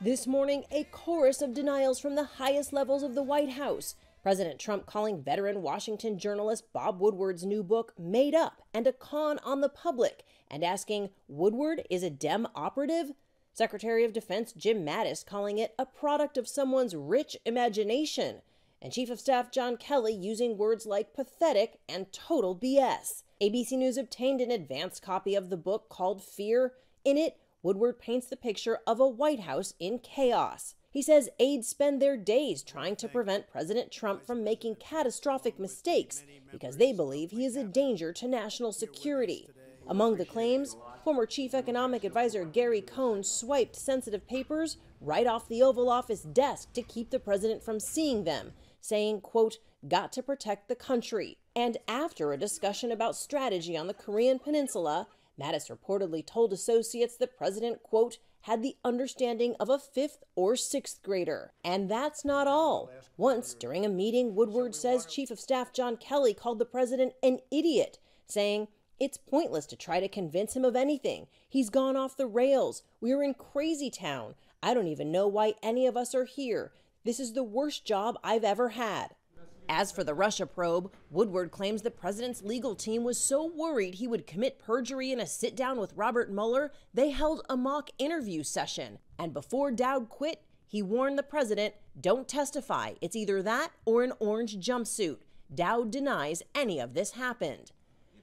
This morning, a chorus of denials from the highest levels of the White House. President Trump calling veteran Washington journalist Bob Woodward's new book made up and a con on the public, and asking, Woodward is a Dem operative? Secretary of Defense Jim Mattis calling it a product of someone's rich imagination. And Chief of Staff John Kelly using words like pathetic and total BS. ABC News obtained an advance copy of the book called Fear. In it, Woodward paints the picture of a White House in chaos. He says aides spend their days trying to prevent President Trump from making catastrophic mistakes because they believe he is a danger to national security. Among the claims, former Chief Economic Advisor Gary Cohn swiped sensitive papers right off the Oval Office desk to keep the president from seeing them, saying, quote, got to protect the country. And after a discussion about strategy on the Korean Peninsula, Mattis reportedly told associates the president, quote, had the understanding of a 5th or 6th grader. And that's not all. Once, during a meeting, Woodward says Chief of Staff John Kelly called the president an idiot, saying, it's pointless to try to convince him of anything. He's gone off the rails. We're in crazy town. I don't even know why any of us are here. This is the worst job I've ever had. As for the Russia probe, Woodward claims the president's legal team was so worried he would commit perjury in a sit-down with Robert Mueller, they held a mock interview session. And before Dowd quit, he warned the president, don't testify. It's either that or an orange jumpsuit. Dowd denies any of this happened.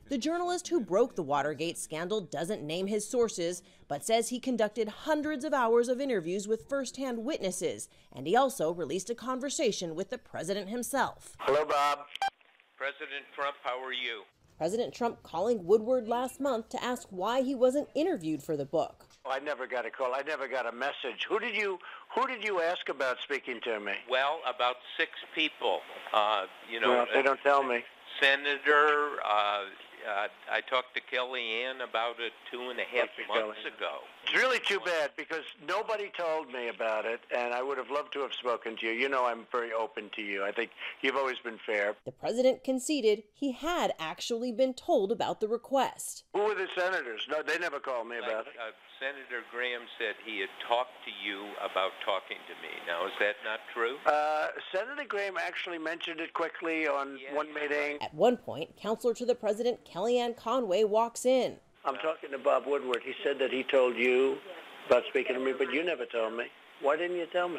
The journalist who broke the Watergate scandal doesn't name his sources, but says he conducted hundreds of hours of interviews with first-hand witnesses, and he also released a conversation with the president himself. Hello, Bob. President Trump, how are you? President Trump calling Woodward last month to ask why he wasn't interviewed for the book. I never got a call. I never got a message. Who did you ask about speaking to me? Well, about 6 people. Well, they don't tell me. Senator, I talked to Kellyanne about it 2.5 months ago. It's really too bad because nobody told me about it, and I would have loved to have spoken to you. You know I'm very open to you. I think you've always been fair. The president conceded he had actually been told about the request. Who were the senators? No, they never called me about it. Senator Graham said he had talked to you about talking to me. Now, is that not true? Senator Graham actually mentioned it quickly on one meeting. At one point, counselor to the president, Kellyanne Conway, walks in. I'm talking to Bob Woodward. He said that he told you about speaking to me, but you never told me. Why didn't you tell me?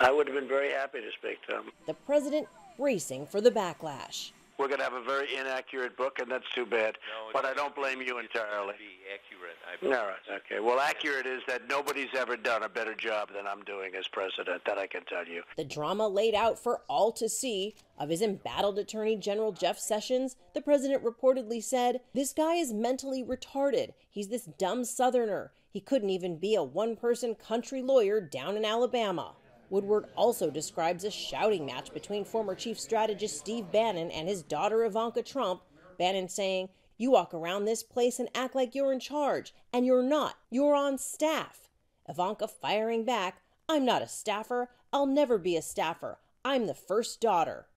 I would have been very happy to speak to him. The president bracing for the backlash. We're going to have a very inaccurate book, and that's too bad. But I don't blame you entirely. Accurate. All right, okay. Well, accurate is that nobody's ever done a better job than I'm doing as president, that I can tell you. The drama laid out for all to see of his embattled Attorney General Jeff Sessions, the president reportedly said, this guy is mentally retarded. He's this dumb Southerner. He couldn't even be a one-person country lawyer down in Alabama. Woodward also describes a shouting match between former chief strategist Steve Bannon and his daughter Ivanka Trump, Bannon saying, you walk around this place and act like you're in charge, and you're not. You're on staff. Ivanka firing back, I'm not a staffer. I'll never be a staffer. I'm the first daughter.